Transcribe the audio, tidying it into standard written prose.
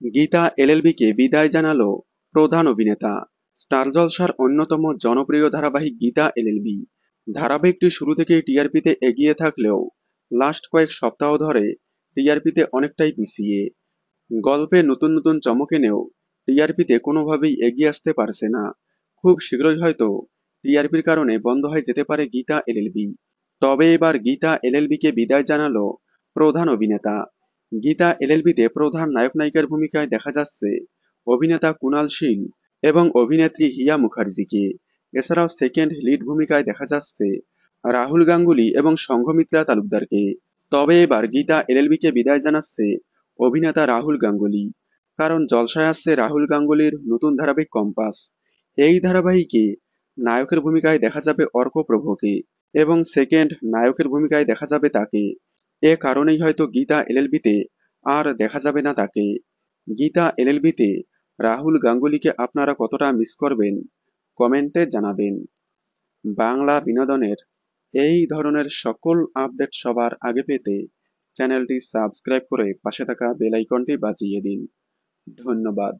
গীতা এলএলবিকে বিদায় জানালো প্রধান অভিনেতা। স্টার জলসার অন্যতম জনপ্রিয় ধারাবাহিক গীতা এলএলবি ধারাবাহিকটি শুরু থেকেই টিআরপিতে এগিয়ে থাকলেও লাস্ট কয়েক সপ্তাহ ধরে টিআরপিতে অনেকটাই পিছিয়ে। গল্পে নতুন নতুন চমক এনেও টিআরপিতে কোনোভাবেই এগিয়ে আসতে পারছে না। খুব শীঘ্রই হয়তো টিআরপির কারণে বন্ধ হয়ে যেতে পারে গীতা এলএলবি। তবে এবার গীতা এলএলবিকে বিদায় জানালো প্রধান অভিনেতা। গীতা এলএলবিতে প্রধান নায়ক নায়িকার ভূমিকায় দেখা যাচ্ছে অভিনেতা কুনাল শীল এবং অভিনেত্রী হিয়া মুখার্জিকে। এছাড়াও সেকেন্ড লিড ভূমিকায় দেখা যাচ্ছে রাহুল গাঙ্গুলি এবং সংঘমিত্রা তালুকদারকে। তবে এবার গীতা এলএলবিকে বিদায় জানাচ্ছে অভিনেতা রাহুল গাঙ্গুলি। কারণ জলসায় আসছে রাহুল গাঙ্গুলির নতুন ধারাবাহিক কম্পাস। এই ধারাবাহিকে নায়কের ভূমিকায় দেখা যাবে অর্ক প্রভকে এবং সেকেন্ড নায়কের ভূমিকায় দেখা যাবে তাকে। এ কারণেই হয়তো গীতা এলএলবিতে আর দেখা যাবে না তাকে। গীতা এলএলবিতে রাহুল গাঙ্গুলিকে আপনারা কতটা মিস করবেন কমেন্টে জানাবেন। বাংলা বিনোদনের এই ধরনের সকল আপডেট সবার আগে পেতে চ্যানেলটি সাবস্ক্রাইব করে পাশে থাকা বেল আইকনটি বাজিয়ে দিন। ধন্যবাদ।